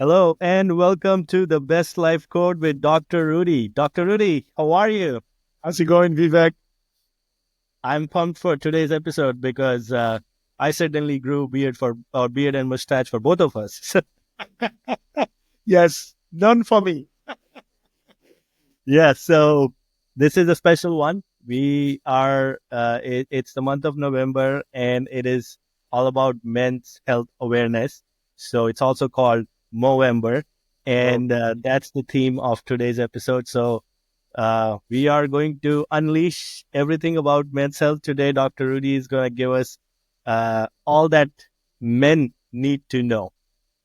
Hello and welcome to the Best Life Code with Dr. Rudy. Dr. Rudy, how are you? How's it going, Vivek? I'm pumped for today's episode because I certainly grew beard and mustache for both of us. Yes, none for me. Yeah, so this is a special one. It's the month of November and it is all about men's health awareness. So it's also called Movember. Oh, And that's the theme of today's episode. So we are going to unleash everything about men's health today. Dr. Rudy is going to give us all that men need to know.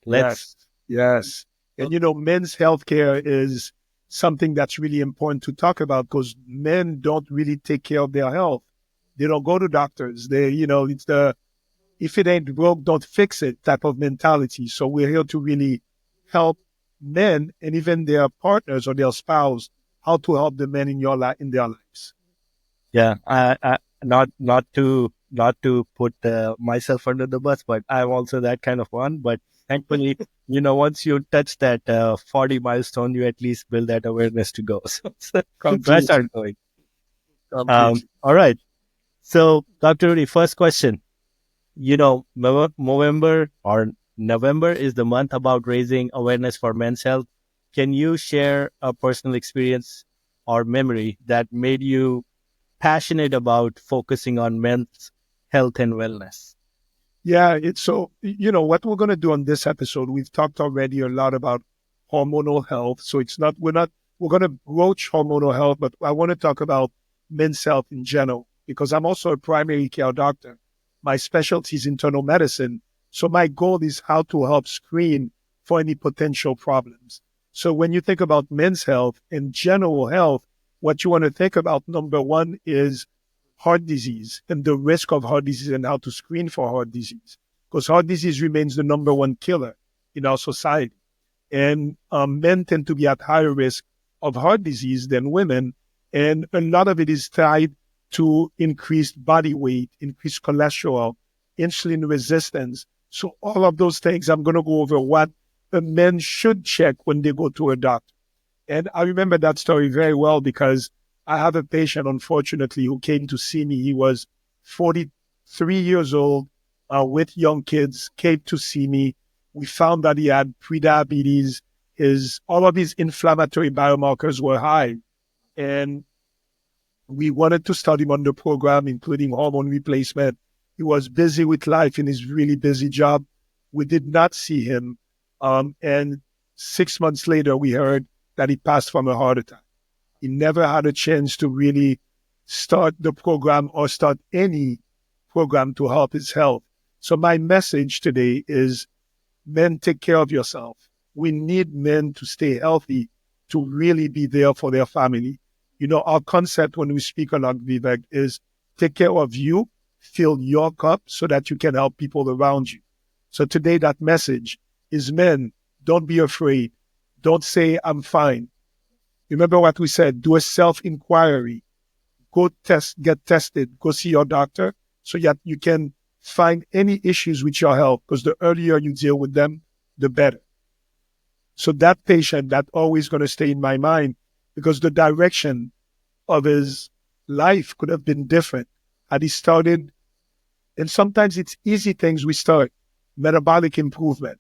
Let's. yes, yes. And men's healthcare is something that's really important to talk about because men don't really take care of their health. They don't go to doctors. It's the if it ain't broke, don't fix it type of mentality. So we're here to really help men and even their partners or their spouse how to help the men in their lives. Yeah, not to put myself under the bus, but I'm also that kind of one. But thankfully, once you touch that 40 milestone, you at least build that awareness to go. So I Complete, start going. complete. All right. So, Dr. Rudy, first question. November or November is the month about raising awareness for men's health. Can you share a personal experience or memory that made you passionate about focusing on men's health and wellness? Yeah, it's so, what we're going to do on this episode, we've talked already a lot about hormonal health. So we're going to broach hormonal health, but I want to talk about men's health in general because I'm also a primary care doctor. My specialty is internal medicine. So my goal is how to help screen for any potential problems. So when you think about men's health and general health, what you want to think about, number one, is heart disease and the risk of heart disease and how to screen for heart disease. Because heart disease remains the number one killer in our society. And men tend to be at higher risk of heart disease than women. And a lot of it is tied to increased body weight, increased cholesterol, insulin resistance. So all of those things, I'm going to go over what a men should check when they go to a doctor. And I remember that story very well because I have a patient, unfortunately, who came to see me. He was 43 years old with young kids, came to see me. We found that he had prediabetes. All of his inflammatory biomarkers were high. And we wanted to start him on the program, including hormone replacement. He was busy with life in his really busy job. We did not see him. And 6 months later, we heard that he passed from a heart attack. He never had a chance to really start the program or start any program to help his health. So my message today is men, take care of yourself. We need men to stay healthy, to really be there for their family. Our concept when we speak a lot, Vivek, is take care of you, fill your cup so that you can help people around you. So today that message is men, don't be afraid. Don't say I'm fine. Remember what we said, do a self-inquiry, get tested, go see your doctor so that you can find any issues with your health because the earlier you deal with them, the better. So that patient, that always going to stay in my mind because the direction of his life could have been different had he started. And sometimes it's easy things we start, metabolic improvement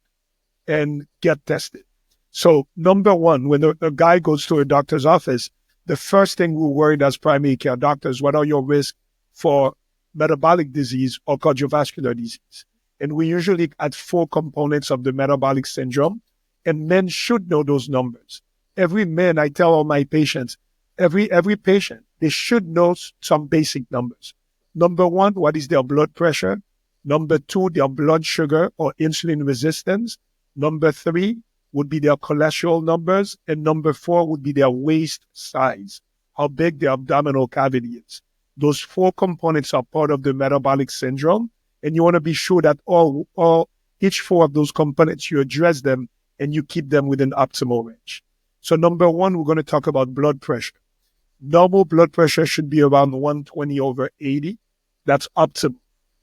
and get tested. So number one, when a guy goes to a doctor's office, the first thing we're worried as primary care doctors, what are your risks for metabolic disease or cardiovascular disease? And we usually add 4 components of the metabolic syndrome, and men should know those numbers. Every man, I tell all my patients, every patient, they should know some basic numbers. Number one, what is their blood pressure? Number 2, their blood sugar or insulin resistance. Number 3 would be their cholesterol numbers. And number 4 would be their waist size, how big their abdominal cavity is. Those 4 components are part of the metabolic syndrome. And you want to be sure that each 4 of those components, you address them and you keep them within optimal range. So number 1, we're going to talk about blood pressure. Normal blood pressure should be around 120/80. That's optimal.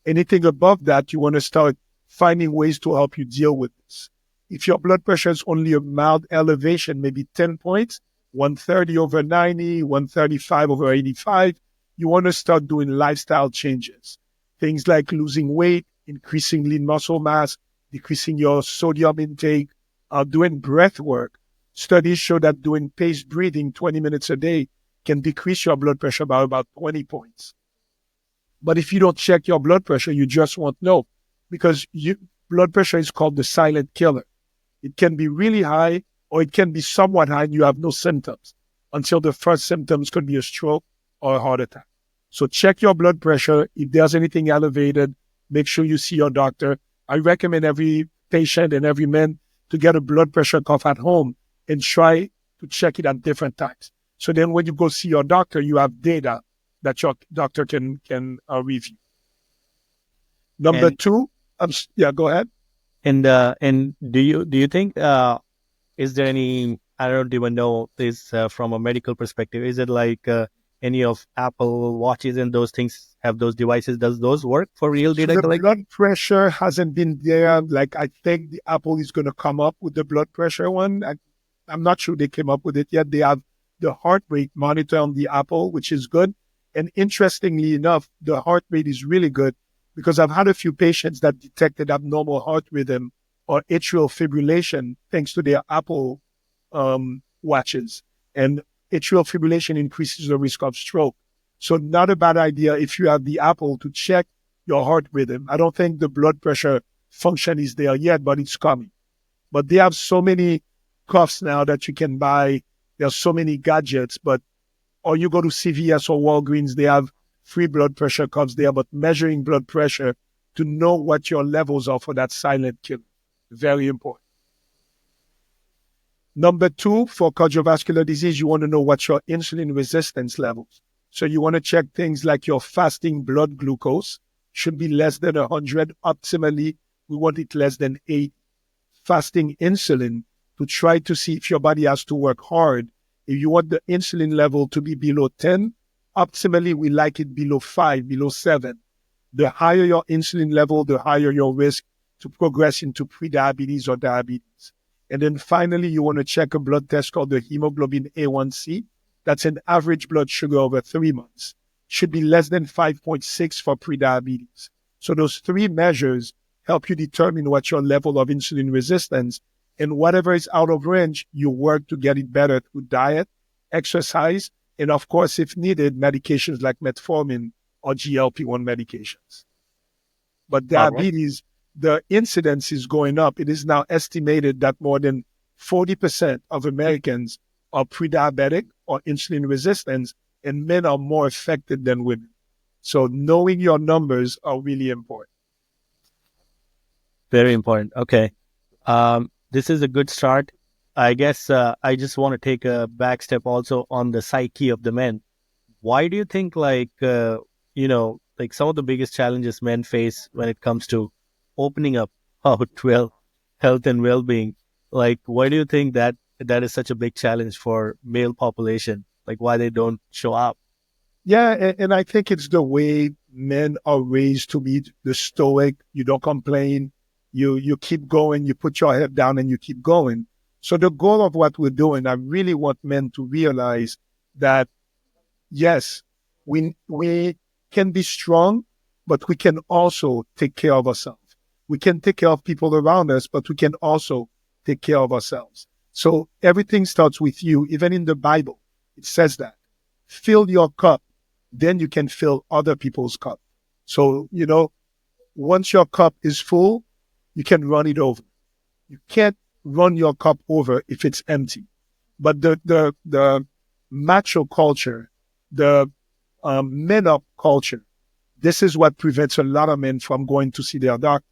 Anything above that, you want to start finding ways to help you deal with this. If your blood pressure is only a mild elevation, maybe 10 points, 130 over 90, 135 over 85, you want to start doing lifestyle changes. Things like losing weight, increasing lean muscle mass, decreasing your sodium intake, doing breath work. Studies show that doing paced breathing 20 minutes a day can decrease your blood pressure by about 20 points. But if you don't check your blood pressure, you just won't know because blood pressure is called the silent killer. It can be really high or it can be somewhat high and you have no symptoms until the first symptoms could be a stroke or a heart attack. So check your blood pressure. If there's anything elevated, make sure you see your doctor. I recommend every patient and every man to get a blood pressure cuff at home and try to check it at different times. So then when you go see your doctor, you have data that your doctor can review. Number And two, yeah, go ahead. and do you think is there any, I don't even know this from a medical perspective, is it like any of Apple watches and those things have those devices, does those work for real So data the collect? blood pressure hasn't been there. Like I think the Apple is going to come up with the blood pressure one. I'm not sure they came up with it yet. They have the heart rate monitor on the Apple, which is good. And interestingly enough, the heart rate is really good because I've had a few patients that detected abnormal heart rhythm or atrial fibrillation thanks to their Apple watches. And atrial fibrillation increases the risk of stroke. So not a bad idea if you have the Apple to check your heart rhythm. I don't think the blood pressure function is there yet, but it's coming. But they have so many cuffs now that you can buy. There's so many gadgets, but or you go to CVS or Walgreens, they have free blood pressure cuffs there, but measuring blood pressure to know what your levels are for that silent killer. Very important. Number two, for cardiovascular disease, you want to know what's your insulin resistance levels. So you want to check things like your fasting blood glucose should be less than 100. Optimally, we want it less than 8. Fasting insulin to try to see if your body has to work hard. If you want the insulin level to be below 10, optimally, we like it below 5, below 7. The higher your insulin level, the higher your risk to progress into prediabetes or diabetes. And then finally, you want to check a blood test called the hemoglobin A1C. That's an average blood sugar over 3 months. Should be less than 5.6 for prediabetes. So those 3 measures help you determine what's your level of insulin resistance. And whatever is out of range, you work to get it better through diet, exercise, and of course, if needed, medications like metformin or GLP-1 medications. But All right. diabetes, the incidence is going up. It is now estimated that more than 40% of Americans are pre-diabetic or insulin resistant, and men are more affected than women. So knowing your numbers are really important. Very important. Okay. This is a good start. I guess I just want to take a back step also on the psyche of the men. Why do you think, like some of the biggest challenges men face when it comes to opening up about health and well-being? Like, why do you think that that is such a big challenge for male population? Like, why they don't show up? Yeah, and I think it's the way men are raised to be the stoic. You don't complain. You keep going. You put your head down and you keep going. So the goal of what we're doing, I really want men to realize that yes, we can be strong, but we can also take care of ourselves. We can take care of people around us, but we can also take care of ourselves. So everything starts with you. Even in the Bible, it says that. Fill your cup, then you can fill other people's cup. So, once your cup is full, you can run it over. You can't run your cup over if it's empty. But the macho culture, the men up culture, this is what prevents a lot of men from going to see their doctor.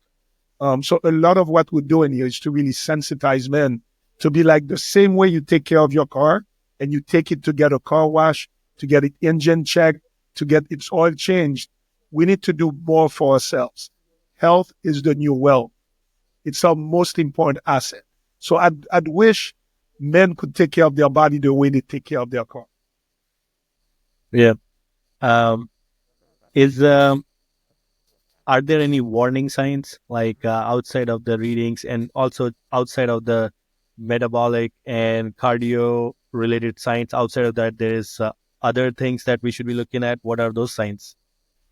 So a lot of what we're doing here is to really sensitize men to be like the same way you take care of your car and you take it to get a car wash, to get it engine checked, to get its oil changed. We need to do more for ourselves. Health is the new wealth. It's our most important asset. So I'd wish men could take care of their body the way they take care of their car. Yeah. Um, is are there any warning signs, like outside of the readings and also outside of the metabolic and cardio related signs? Outside of that, there is other things that we should be looking at. What are those signs?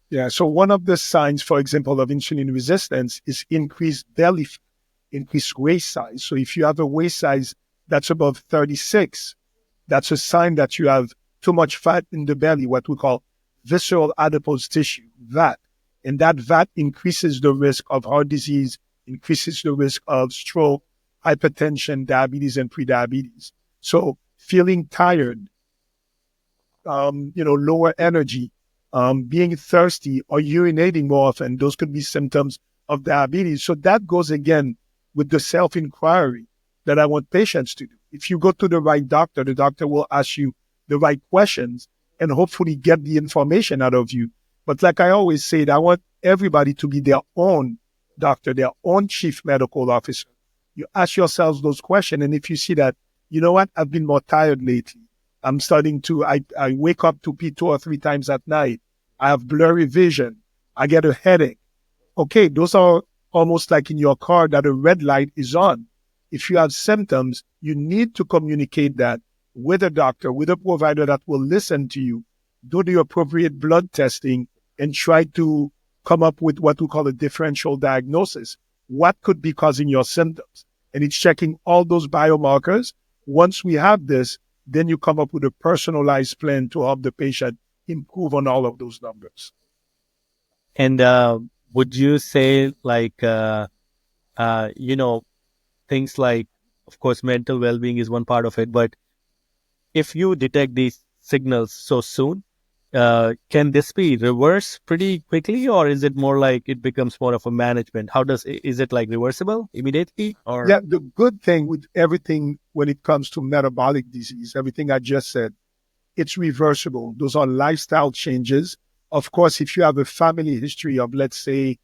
Yeah. So one of the signs, for example, of insulin resistance is increased belly fat, increased waist size. So if you have a waist size that's above 36, that's a sign that you have too much fat in the belly, what we call visceral adipose tissue, VAT. And that VAT increases the risk of heart disease, increases the risk of stroke, hypertension, diabetes, and prediabetes. So feeling tired, lower energy, being thirsty or urinating more often, those could be symptoms of diabetes. So that goes again with the self-inquiry that I want patients to do. If you go to the right doctor, the doctor will ask you the right questions and hopefully get the information out of you. But like I always say, I want everybody to be their own doctor, their own chief medical officer. You ask yourselves those questions. And if you see that, you know what, I've been more tired lately. I wake up to pee 2 or 3 times at night. I have blurry vision. I get a headache. Okay, those are almost like in your car that a red light is on. If you have symptoms, you need to communicate that with a doctor, with a provider that will listen to you, do the appropriate blood testing, and try to come up with what we call a differential diagnosis. What could be causing your symptoms? And it's checking all those biomarkers. Once we have this, then you come up with a personalized plan to help the patient improve on all of those numbers. And would you say, like, things like, of course, mental well being is one part of it, but if you detect these signals so soon, can this be reversed pretty quickly, or is it more like it becomes more of a management? Is it like reversible immediately, or? Yeah, the good thing with everything when it comes to metabolic disease, everything I just said, it's reversible. Those are lifestyle changes. Of course, if you have a family history of, let's say,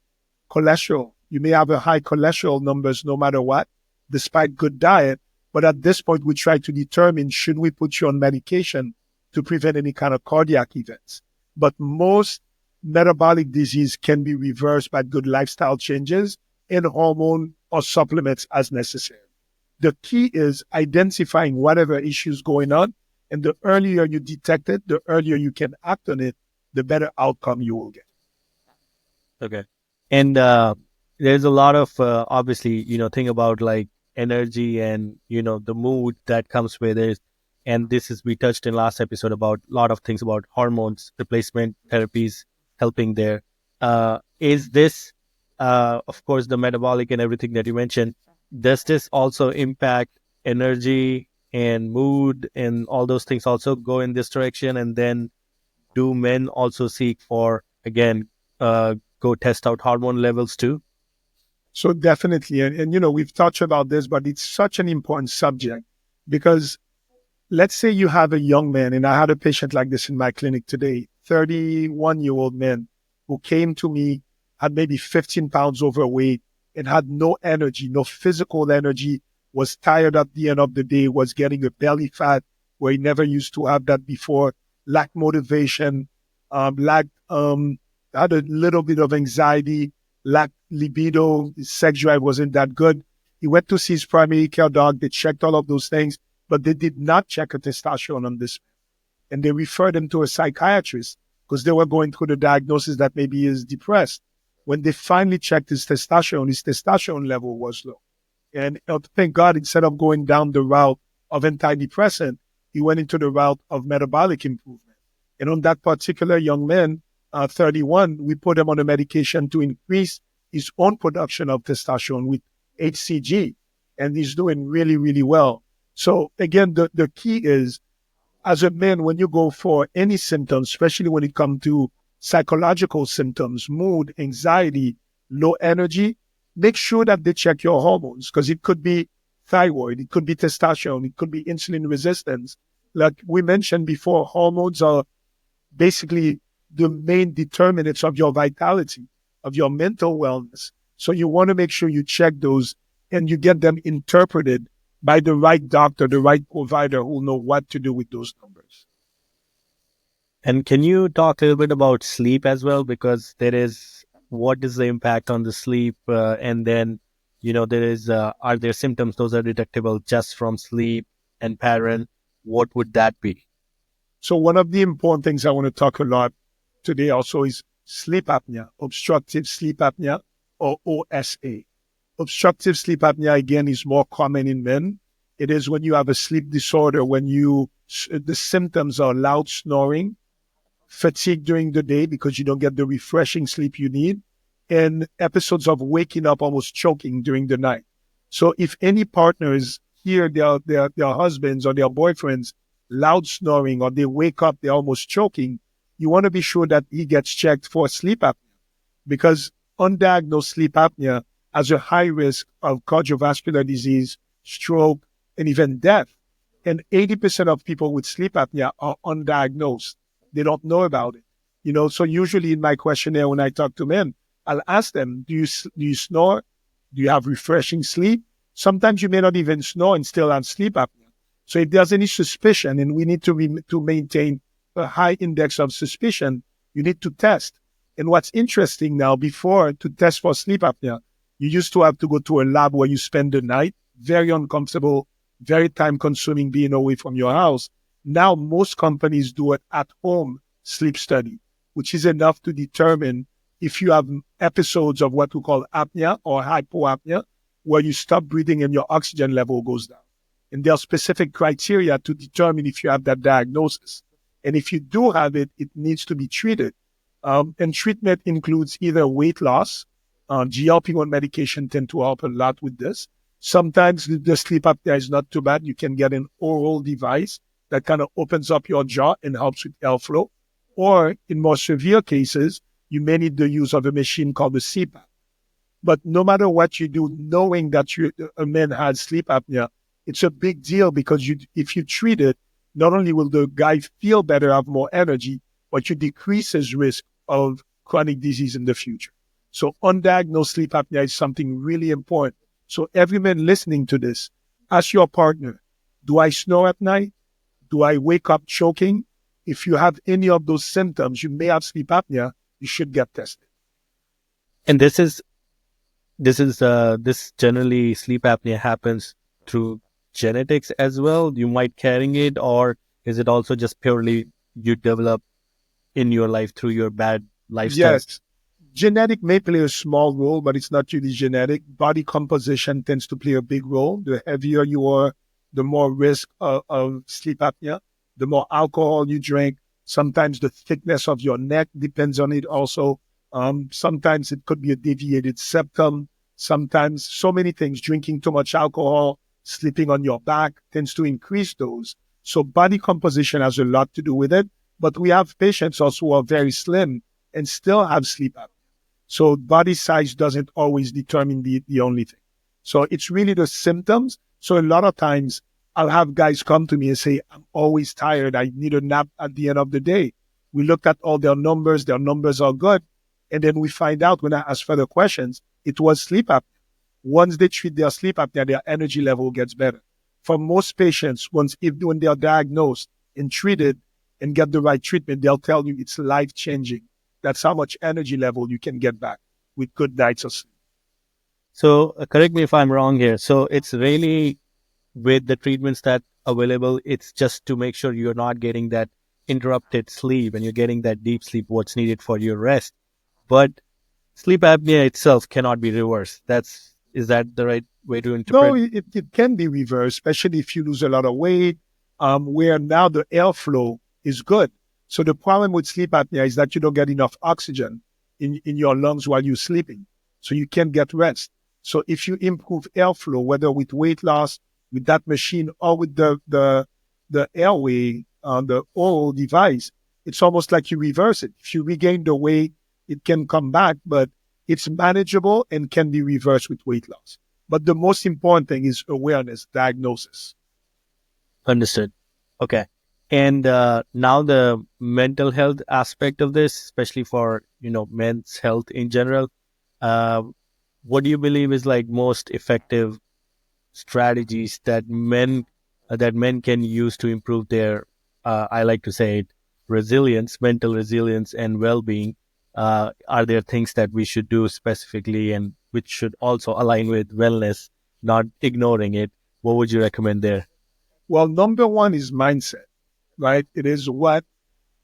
cholesterol, you may have a high cholesterol numbers no matter what, despite good diet. But at this point, we try to determine, should we put you on medication to prevent any kind of cardiac events? But most metabolic disease can be reversed by good lifestyle changes and hormone or supplements as necessary. The key is identifying whatever issues going on. And the earlier you detect it, the earlier you can act on it, the better outcome you will get. Okay. And there's a lot of obviously, thing about like energy and the mood that comes with it. And this is we touched in last episode about a lot of things about hormones, replacement therapies helping there. Is this, of course, the metabolic and everything that you mentioned? Does this also impact energy and mood and all those things also go in this direction? And then do men also seek for, again, go test out hormone levels too? So definitely, and we've touched about this, but it's such an important subject because let's say you have a young man, and I had a patient like this in my clinic today, 31-year-old man who came to me, had maybe 15 pounds overweight and had no energy, no physical energy, was tired at the end of the day, was getting a belly fat where he never used to have that before, lacked motivation, had a little bit of anxiety, lacked libido, his sex drive wasn't that good. He went to see his primary care doc. They checked all of those things, but they did not check a testosterone on this. And they referred him to a psychiatrist because they were going through the diagnosis that maybe he is depressed. When they finally checked his testosterone level was low. And thank God, instead of going down the route of antidepressant, he went into the route of metabolic improvement. And on that particular young man, 31, we put him on a medication to increase his own production of testosterone with HCG. And he's doing really, really well. So again, the key is, as a man, when you go for any symptoms, especially when it comes to psychological symptoms, mood, anxiety, low energy, make sure that they check your hormones because it could be thyroid, it could be testosterone, it could be insulin resistance. Like we mentioned before, hormones are basically the main determinants of your vitality, of your mental wellness. So you want to make sure you check those and you get them interpreted by the right doctor, the right provider who will know what to do with those numbers. And can you talk a little bit about sleep as well? Because there is what is the impact on the sleep, and then there is are there symptoms those are detectable just from sleep and pattern? What would that be? So one of the important things I want to talk a lot today also is sleep apnea, obstructive sleep apnea, or OSA. Obstructive sleep apnea, again, is more common in men. It is when you have a sleep disorder, when the symptoms are loud snoring, fatigue during the day because you don't get the refreshing sleep you need, and episodes of waking up almost choking during the night. So if any partners hear their husbands or their boyfriends loud snoring, or they wake up, they're almost choking, you want to be sure that he gets checked for sleep apnea, because undiagnosed sleep apnea has a high risk of cardiovascular disease, stroke, and even death. And 80% of people with sleep apnea are undiagnosed. They don't know about it. So usually in my questionnaire, when I talk to men, I'll ask them, do you snore? Do you have refreshing sleep? Sometimes you may not even snore and still have sleep apnea. So if there's any suspicion, and we need to maintain a high index of suspicion, you need to test. And what's interesting now, before, to test for sleep apnea, you used to have to go to a lab where you spend the night, very uncomfortable, very time consuming, being away from your house. Now, most companies do an at home sleep study, which is enough to determine if you have episodes of what we call apnea or hypoapnea, where you stop breathing and your oxygen level goes down. And there are specific criteria to determine if you have that diagnosis. And if you do have it, it needs to be treated. And treatment includes either weight loss, GLP-1 medication tend to help a lot with this. Sometimes the sleep apnea is not too bad. You can get an oral device that kind of opens up your jaw and helps with airflow. Or in more severe cases, you may need the use of a machine called the CPAP. But no matter what you do, knowing that a man has sleep apnea, it's a big deal, because if you treat it, not only will the guy feel better, have more energy, but you decrease his risk of chronic disease in the future. So undiagnosed sleep apnea is something really important. So every man listening to this, ask your partner, do I snore at night? Do I wake up choking? If you have any of those symptoms, you may have sleep apnea. You should get tested. And this generally sleep apnea happens through genetics as well. You might carrying it, or is it also just purely you develop in your life through your bad lifestyle? Yes, genetic may play a small role, but it's not really genetic. Body composition tends to play a big role. The heavier you are, the more risk of sleep apnea. The more alcohol you drink, sometimes the thickness of your neck depends on it also. Sometimes it could be a deviated septum. Sometimes so many things, drinking too much alcohol, sleeping on your back tends to increase those. So body composition has a lot to do with it. But we have patients also who are very slim and still have sleep apnea. So body size doesn't always determine the only thing. So it's really the symptoms. So a lot of times I'll have guys come to me and say, I'm always tired. I need a nap at the end of the day. We looked at all their numbers are good. And then we find out, when I ask further questions, it was sleep apnea. Once they treat their sleep apnea, their energy level gets better. For most patients, when they are diagnosed and treated and get the right treatment, they'll tell you it's life-changing. That's how much energy level you can get back with good nights of sleep. So correct me if I'm wrong here. So it's really, with the treatments that available, it's just to make sure you're not getting that interrupted sleep and you're getting that deep sleep, what's needed for your rest. But sleep apnea itself cannot be reversed. Is that the right way to No, interpret? it can be reversed, especially if you lose a lot of weight, where now the airflow is good. So the problem with sleep apnea is that you don't get enough oxygen in your lungs while you're sleeping. So you can't get rest. So if you improve airflow, whether with weight loss, with that machine, or with the airway, the oral device, it's almost like you reverse it. If you regain the weight, it can come back, but it's manageable and can be reversed with weight loss. But the most important thing is awareness, diagnosis. Understood. Okay. And now the mental health aspect of this, especially for men's health in general, uh, what do you believe is like most effective strategies that men can use to improve their, I like to say it, resilience, mental resilience, and well-being? Are there things that we should do specifically and which should also align with wellness, not ignoring it? What would you recommend there? Well, number one is mindset, right? It is what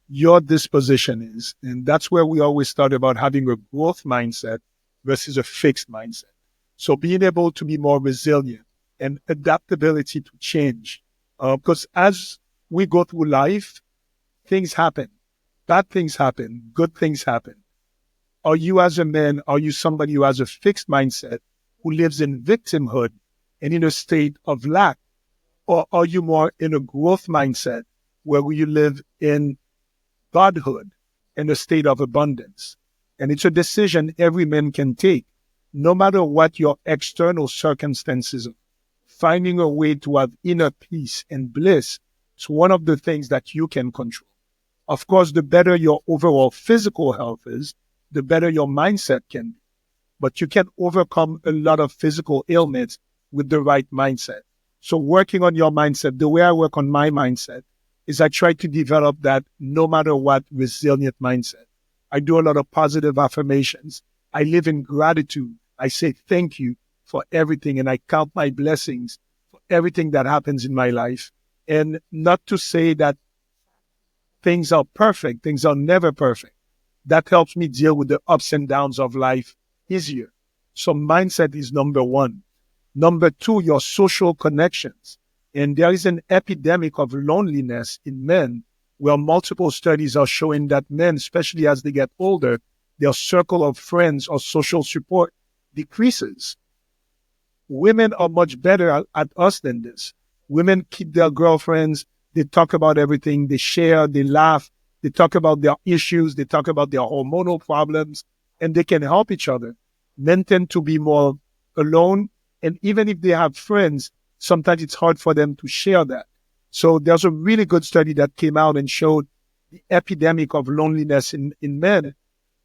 your disposition is. And that's where we always start about having a growth mindset versus a fixed mindset. So being able to be more resilient and adaptability to change. Because as we go through life, things happen. Bad things happen. Good things happen. Are you as a man, are you somebody who has a fixed mindset, who lives in victimhood and in a state of lack? Or are you more in a growth mindset where you live in godhood in a state of abundance? And it's a decision every man can take, no matter what your external circumstances are. Finding a way to have inner peace and bliss is one of the things that you can control. Of course, the better your overall physical health is, the better your mindset can be. But you can overcome a lot of physical ailments with the right mindset. So working on your mindset, the way I work on my mindset is I try to develop that no matter what resilient mindset. I do a lot of positive affirmations. I live in gratitude. I say thank you for everything and I count my blessings for everything that happens in my life. And not to say that things are perfect. Things are never perfect. That helps me deal with the ups and downs of life easier. So mindset is number one. Number two, your social connections. And there is an epidemic of loneliness in men where multiple studies are showing that men, especially as they get older, their circle of friends or social support decreases. Women are much better at us than this. Women keep their girlfriends. They talk about everything. They share. They laugh. They talk about their issues. They talk about their hormonal problems, and they can help each other. Men tend to be more alone, and even if they have friends, sometimes it's hard for them to share that. So there's a really good study that came out and showed the epidemic of loneliness in men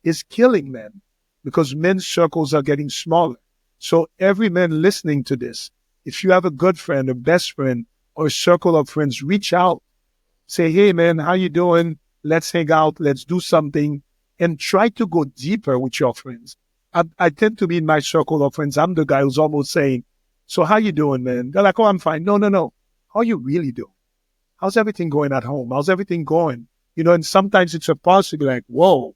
is killing men because men's circles are getting smaller. So every man listening to this, if you have a good friend, a best friend, or a circle of friends, reach out. Say, hey, man, how you doing? Let's hang out. Let's do something. And try to go deeper with your friends. I tend to be in my circle of friends. I'm the guy who's almost saying, so how you doing, man? They're like, oh, I'm fine. No, no, no. How you really doing? How's everything going at home? How's everything going? You know, and sometimes it's a pause to be like, whoa,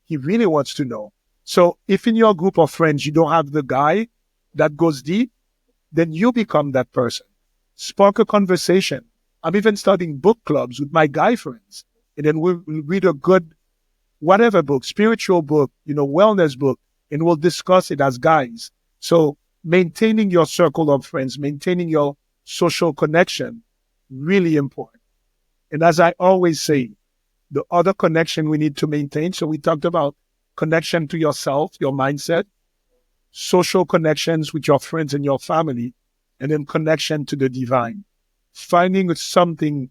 he really wants to know. So if in your group of friends, you don't have the guy that goes deep, then you become that person. Spark a conversation. I'm even starting book clubs with my guy friends. And then we'll read a good, whatever book, spiritual book, you know, wellness book, and we'll discuss it as guys. So maintaining your circle of friends, maintaining your social connection, really important. And as I always say, the other connection we need to maintain. So we talked about connection to yourself, your mindset, social connections with your friends and your family, and then connection to the divine. Finding something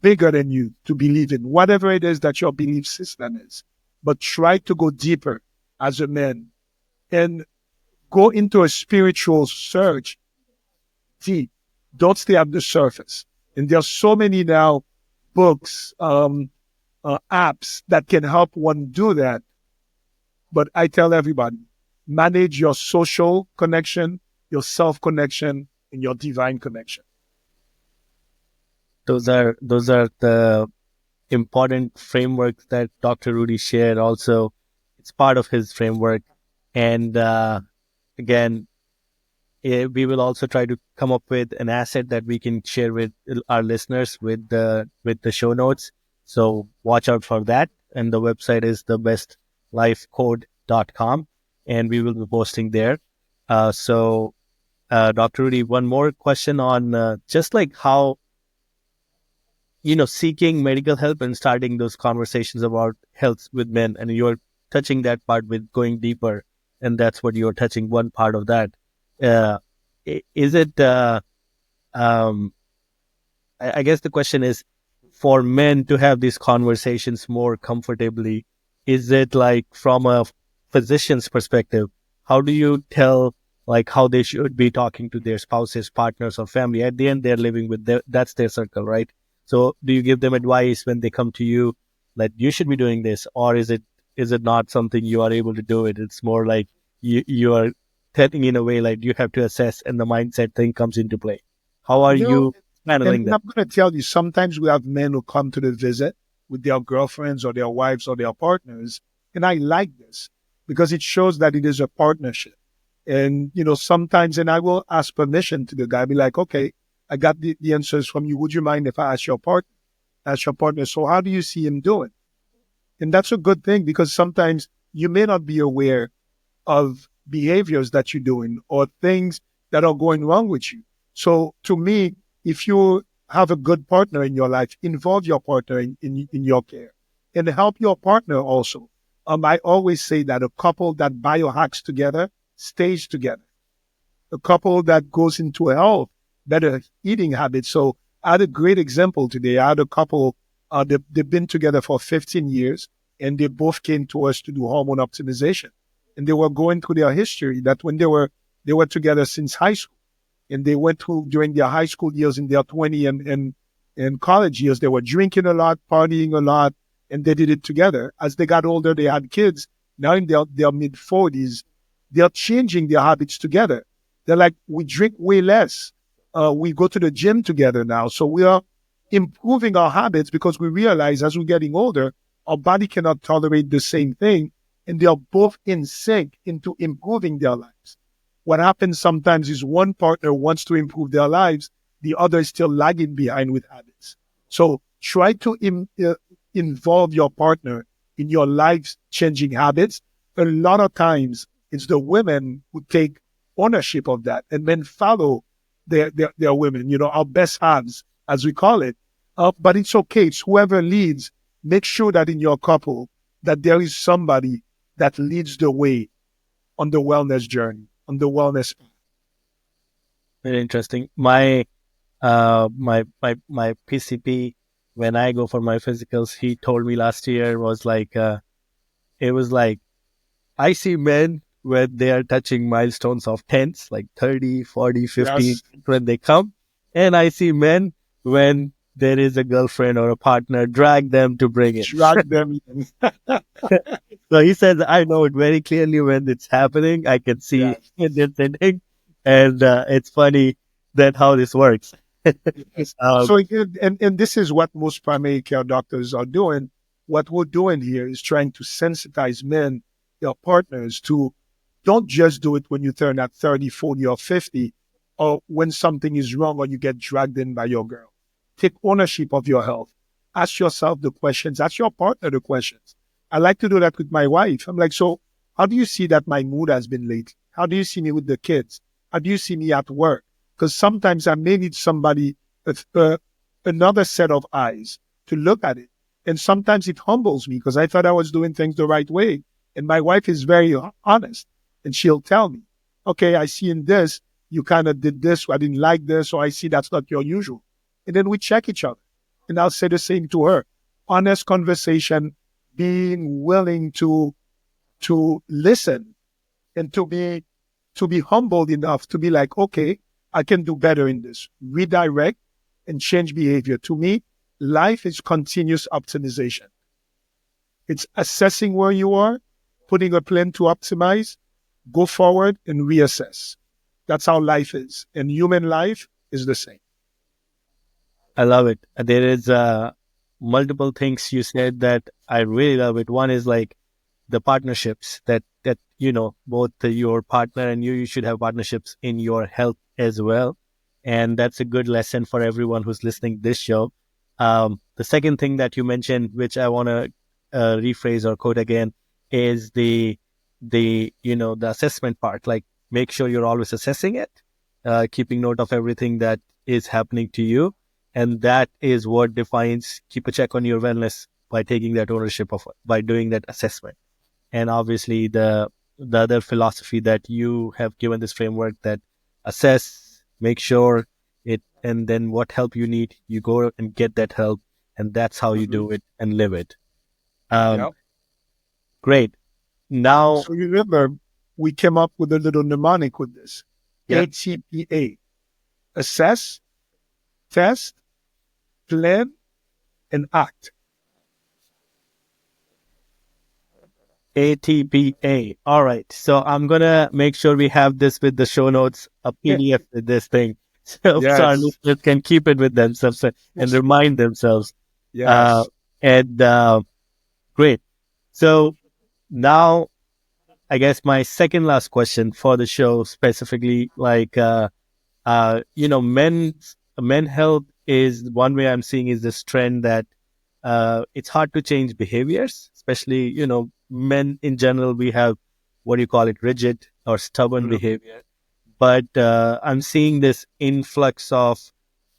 bigger than you to believe in, whatever it is that your belief system is. But try to go deeper as a man and go into a spiritual search deep. Don't stay at the surface. And there's so many now books, apps that can help one do that. But I tell everybody, manage your social connection, your self connection, and your divine connection. Those are the important frameworks that Dr. Rudy shared. Also, it's part of his framework, and again, we will also try to come up with an asset that we can share with our listeners with the show notes. So watch out for that. And the website is thebestlifecode.com, and we will be posting there. Dr. Rudy, one more question on just like how, seeking medical help and starting those conversations about health with men, and you're touching that part with going deeper, and that's what you're touching, one part of that. Uh, is it, um, I guess the question is, for men to have these conversations more comfortably, is it like from a physician's perspective, how do you tell like how they should be talking to their spouses, partners, or family? At the end, they're living with that's their circle, right? So do you give them advice when they come to you, like you should be doing this, or is is it not something you are able to do it? It's more like you are telling in a way like you have to assess, and the mindset thing comes into play. How are No, you handling and that? I'm going to tell you, sometimes we have men who come to the visit with their girlfriends or their wives or their partners. And I like this because it shows that it is a partnership. And, sometimes, and I will ask permission to the guy, be like, okay, I got the answers from you. Would you mind if I ask your partner, so how do you see him doing? And that's a good thing because sometimes you may not be aware of behaviors that you're doing or things that are going wrong with you. So to me, if you have a good partner in your life, involve your partner in your care and help your partner also. I always say that a couple that biohacks together stays together. A couple that goes into health, better eating habits. So I had a great example today. I had a couple, they've been together for 15 years and they both came to us to do hormone optimization. And they were going through their history that when they were together since high school and they went through during their high school years in their 20 and college years, they were drinking a lot, partying a lot, and they did it together. As they got older, they had kids. Now in their mid 40s, they're changing their habits together. They're like, we drink way less. We go to the gym together now. So we are improving our habits because we realize as we're getting older, our body cannot tolerate the same thing. And they are both in sync into improving their lives. What happens sometimes is one partner wants to improve their lives, the other is still lagging behind with habits. So try to involve your partner in your life changing habits. A lot of times it's the women who take ownership of that and then follow their women, our best halves, as we call it. But it's okay. It's whoever leads. Make sure that in your couple that there is somebody that leads the way on the wellness journey, on the wellness path. Very interesting. My PCP, when I go for my physicals, he told me last year was like it was like I see men when they are touching milestones of tens, like 30, 40, 50, Yes, when they come. And I see men when there is a girlfriend or a partner, drag them to bring it. drag them in. So he says, I know it very clearly when it's happening. I can see Yes. it is ending. And it's funny that how this works. Yes. um, So, and this is what most primary care doctors are doing. What we're doing here is trying to sensitize men, their partners, to don't just do it when you turn at 30, 40, or 50, or when something is wrong or you get dragged in by your girl. Take ownership of your health. Ask yourself the questions. Ask your partner the questions. I like to do that with my wife. I'm like, so how do you see that my mood has been lately? How do you see me with the kids? How do you see me at work? Because sometimes I may need somebody, uh, another set of eyes to look at it. And sometimes it humbles me because I thought I was doing things the right way. And my wife is very honest and she'll tell me, okay, I see in this, you kind of did this, I didn't like this, or I see that's not your usual. And then we check each other. And I'll say the same to her. Honest conversation, being willing to listen and to be humbled enough to be like, okay, I can do better in this. Redirect and change behavior. To me, life is continuous optimization. It's assessing where you are, putting a plan to optimize, go forward and reassess. That's how life is. And human life is the same. I love it. There is multiple things you said that I really love it. One is like the partnerships that both your partner and you should have partnerships in your health as well, and that's a good lesson for everyone who's listening this show. The second thing that you mentioned, which I want to rephrase or quote again, is the assessment part. Like, make sure you're always assessing it, keeping note of everything that is happening to you, and that is what defines keep a check on your wellness by taking that ownership of by doing that assessment. And obviously the other philosophy that you have given this framework, that assess, make sure it, and then what help you need, you go and get that help, and that's how you Mhm. do it and live it. um Yeah. Great. Now, So you remember, we came up with a little mnemonic with this. yeah, ATPA. Assess, test, plan, and act. ATPA. All right. So I'm gonna make sure we have this with the show notes, a PDF with this thing, so our Yes. listeners can keep it with themselves and Yes. remind themselves. Uh, Yes. and Great. So now, I guess my second last question for the show specifically, like, men health is one way I'm seeing is this trend that it's hard to change behaviors, especially, men in general, we have what do you call it, rigid or stubborn Mhm. behavior. But I'm seeing this influx of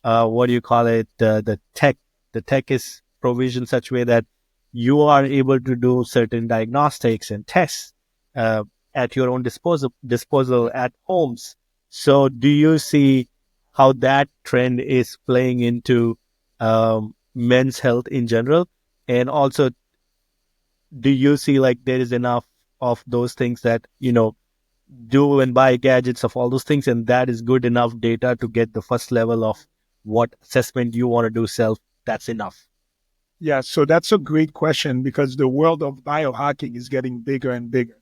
what do you call it, the tech. The tech is provisioned such way that you are able to do certain diagnostics and tests uh, at your own disposal at homes. So, do you see how that trend is playing into men's health in general? And also, do you see like there is enough of those things that, do and buy gadgets of all those things, and that is good enough data to get the first level of what assessment you want to do self? That's enough. Yeah, so that's a great question because the world of biohacking is getting bigger and bigger.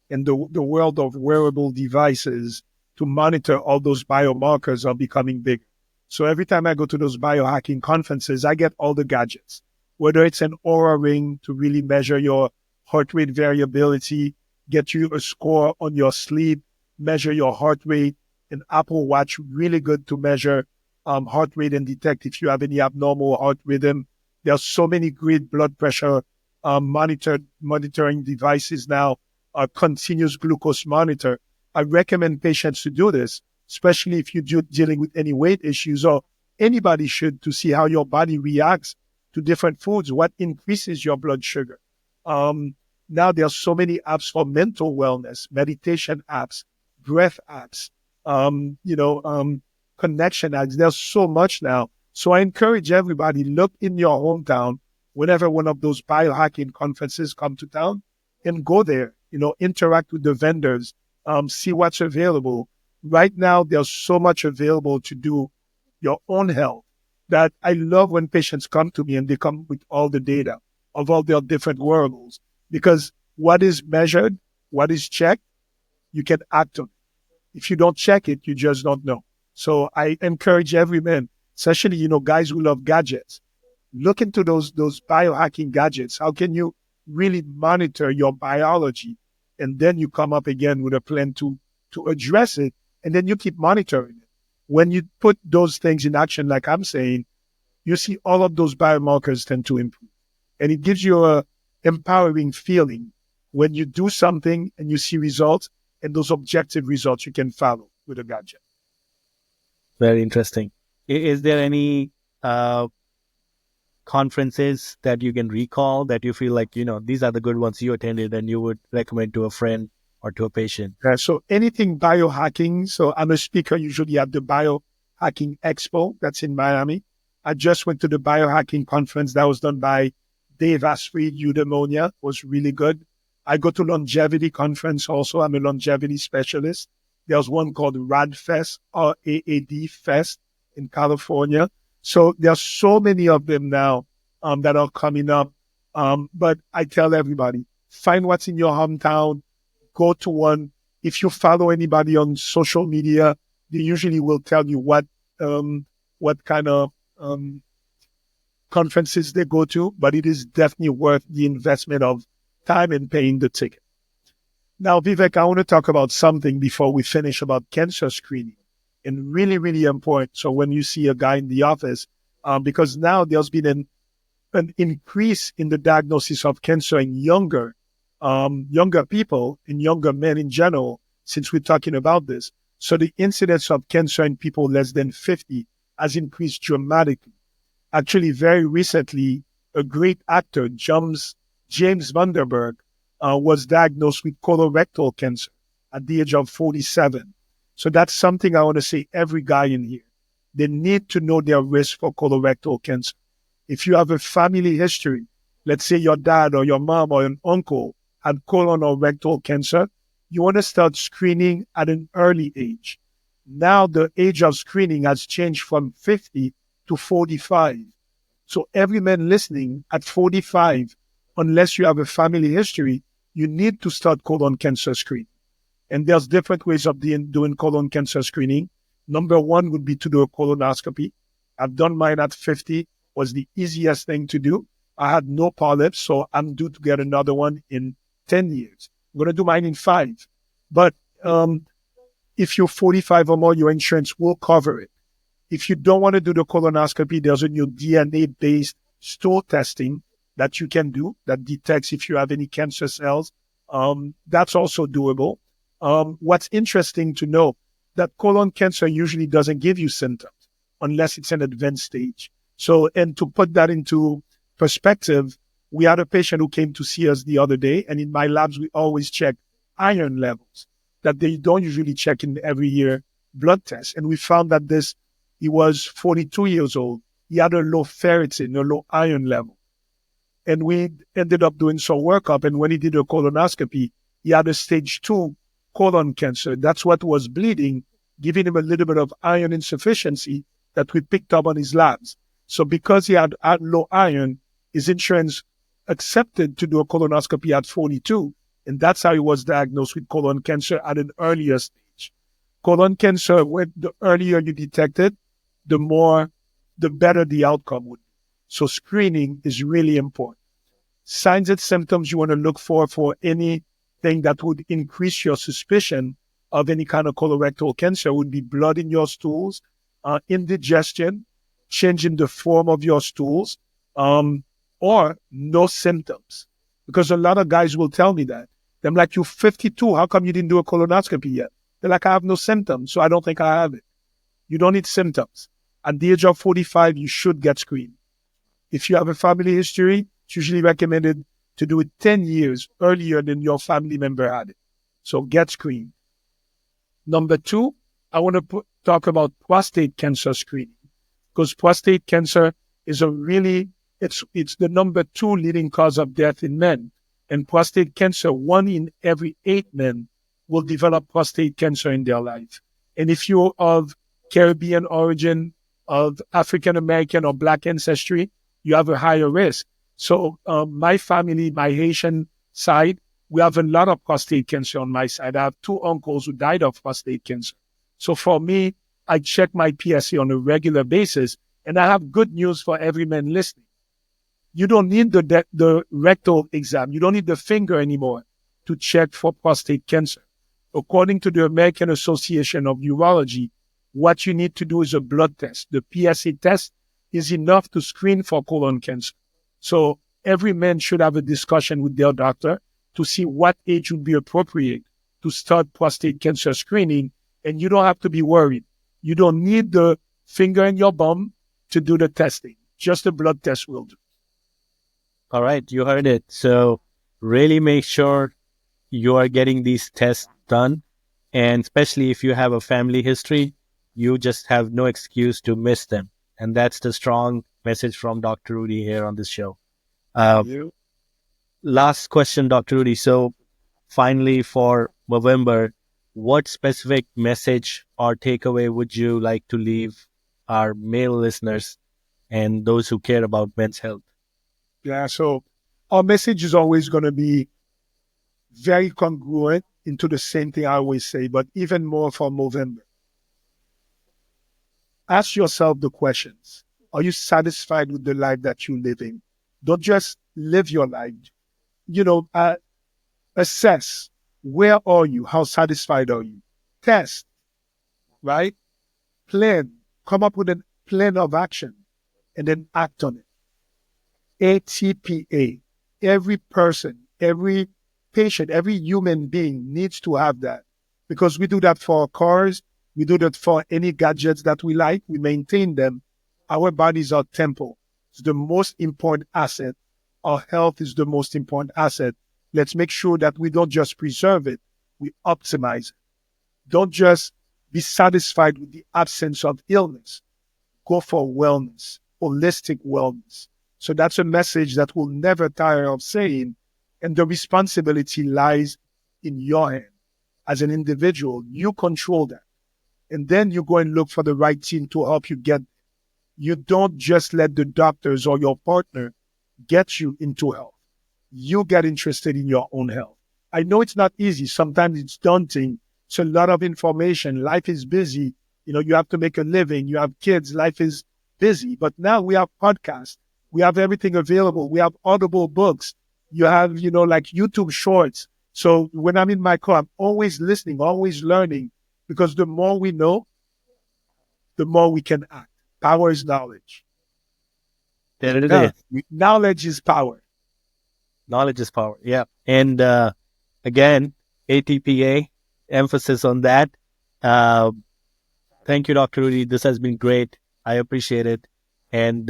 And the world of wearable devices to monitor all those biomarkers are becoming bigger. So every time I go to those biohacking conferences, I get all the gadgets, whether it's an Aura ring to really measure your heart rate variability, get you a score on your sleep, measure your heart rate, an Apple Watch, really good to measure heart rate and detect if you have any abnormal heart rhythm. There are so many great blood pressure monitoring devices now, continuous glucose monitor. I recommend patients to do this, especially if you're dealing with any weight issues, or anybody should, to see how your body reacts to different foods, what increases your blood sugar. Um, Now there are so many apps for mental wellness, meditation apps, breath apps, connection apps. There's so much now. So I encourage everybody, look in your hometown whenever one of those biohacking conferences come to town and go there, interact with the vendors, see what's available. Right now, there's so much available to do your own health that I love when patients come to me and they come with all the data of all their different wearables, because what is measured, what is checked, you can act on. If you don't check it, you just don't know. So I encourage every man, especially, guys who love gadgets, look into those biohacking gadgets. How can you really monitor your biology? And then you come up again with a plan to address it, and then you keep monitoring it. When you put those things in action, like I'm saying, you see all of those biomarkers tend to improve. And it gives you a empowering feeling when you do something and you see results, and those objective results you can follow with a gadget. Very interesting. Is there any uh, conferences that you can recall that you feel like, these are the good ones you attended and you would recommend to a friend or to a patient? So anything biohacking. So I'm a speaker usually at the Biohacking Expo that's in Miami. I just went to the biohacking conference that was done by Dave Asprey, Eudaimonia, was really good. I go to longevity conference also. I'm a longevity specialist. There's one called RAD RAAD Fest in California. So there's so many of them now that are coming up. But I tell everybody, find what's in your hometown, go to one. If you follow anybody on social media, they usually will tell you what kind of conferences they go to, but it is definitely worth the investment of time and paying the ticket. Now, Vivek, I want to talk about something before we finish about cancer screening, and really, really important. So when you see a guy in the office, because now there's been an increase in the diagnosis of cancer in younger people, in younger men in general, since we're talking about this. So the incidence of cancer in people less than 50 has increased dramatically. Actually, very recently, a great actor, James Vanderberg, was diagnosed with colorectal cancer at the age of 47. So that's something I want to say every guy in here. They need to know their risk for colorectal cancer. If you have a family history, let's say your dad or your mom or an uncle had colon or rectal cancer, you want to start screening at an early age. Now the age of screening has changed from 50 to 45. So every man listening at 45, unless you have a family history, you need to start colon cancer screening. And there's different ways of doing colon cancer screening. Number one would be to do a colonoscopy. I've done mine at 50, was the easiest thing to do. I had no polyps, so I'm due to get another one in 10 years. I'm going to do mine in 5. But if you're 45 or more, your insurance will cover it. If you don't want to do the colonoscopy, there's a new DNA-based stool testing that you can do that detects if you have any cancer cells. That's also doable. What's interesting to know, that colon cancer usually doesn't give you symptoms unless it's an advanced stage. So, and to put that into perspective, we had a patient who came to see us the other day, and in my labs, we always check iron levels that they don't usually check in every year blood test. And we found that he was 42 years old. He had a low ferritin, a low iron level. And we ended up doing some workup. And when he did a colonoscopy, he had a stage 2 colon cancer. That's what was bleeding, giving him a little bit of iron insufficiency that we picked up on his labs. So because he had low iron, his insurance accepted to do a colonoscopy at 42. And that's how he was diagnosed with colon cancer at an earlier stage. Colon cancer, the earlier you detect it, the better the outcome would be. So screening is really important. Signs and symptoms you want to look for anything that would increase your suspicion of any kind of colorectal cancer would be blood in your stools, indigestion, change in the form of your stools, or no symptoms. Because a lot of guys will tell me that. They're like, you're 52, how come you didn't do a colonoscopy yet? They're like, I have no symptoms, so I don't think I have it. You don't need symptoms. At the age of 45, you should get screened. If you have a family history, it's usually recommended to do it 10 years earlier than your family member had it. So get screened. Number 2, I want to talk about prostate cancer screening, because prostate cancer is it's the number 2 leading cause of death in men. And prostate cancer, 1 in every 8 men will develop prostate cancer in their life. And if you're of Caribbean origin, of African American or Black ancestry, you have a higher risk. So my family, my Haitian side, we have a lot of prostate cancer on my side. I have 2 uncles who died of prostate cancer. So for me, I check my PSA on a regular basis, and I have good news for every man listening. You don't need the rectal exam. You don't need the finger anymore to check for prostate cancer. According to the American Association of Urology, what you need to do is a blood test. The PSA test is enough to screen for colon cancer. So every man should have a discussion with their doctor to see what age would be appropriate to start prostate cancer screening. And you don't have to be worried. You don't need the finger in your bum to do the testing. Just a blood test will do. All right, you heard it. So really make sure you are getting these tests done. And especially if you have a family history, you just have no excuse to miss them. And that's the strong message from Dr. Rudy here on this show. Last question, Dr. Rudy. So finally, for Movember, what specific message or takeaway would you like to leave our male listeners and those who care about men's health? Yeah, so our message is always going to be very congruent into the same thing I always say, but even more for Movember. Ask yourself the questions. Are you satisfied with the life that you're living? Don't just live your life. Assess, where are you? How satisfied are you? Test, right? Plan, come up with a plan of action, and then act on it. ATPA, every person, every patient, every human being needs to have that, because we do that for our cars. We do that for any gadgets that we like. We maintain them. Our bodies are temple. It's the most important asset. Our health is the most important asset. Let's make sure that we don't just preserve it, we optimize it. Don't just be satisfied with the absence of illness. Go for wellness, holistic wellness. So that's a message that we'll never tire of saying. And the responsibility lies in your hand. As an individual, you control that. And then you go and look for the right team to help you get. You don't just let the doctors or your partner get you into health. You get interested in your own health. I know it's not easy. Sometimes it's daunting. It's a lot of information. Life is busy. You have to make a living. You have kids. Life is busy. But now we have podcasts. We have everything available. We have Audible books. You have, like YouTube shorts. So when I'm in my car, I'm always listening, always learning, because the more we know, the more we can act. Power is knowledge. There it Yeah. is. Knowledge is power. Knowledge is power. Yeah. And again, ATPA, emphasis on that. Uh, Thank you, Dr. Rudy. This has been great. I appreciate it. And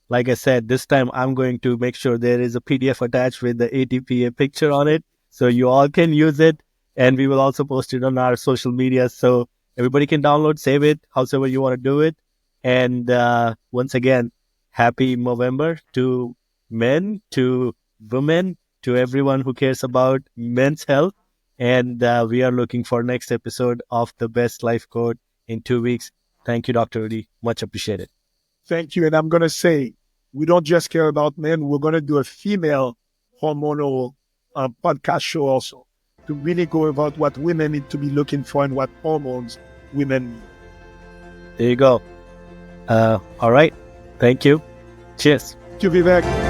like I said, this time I'm going to make sure there is a PDF attached with the ATPA picture on it so you all can use it. And we will also post it on our social media so everybody can download, save it, however you want to do it. And once again, happy Movember to men, to women, to everyone who cares about men's health. And we are looking for next episode of the Best Life Code in 2 weeks. Thank you, Dr. Rudy. Much appreciated. Thank you. And I'm going to say, we don't just care about men. We're going to do a female hormonal podcast show also to really go about what women need to be looking for and what hormones women need. There you go. All right. Thank you. Cheers. Thank you, Vivek.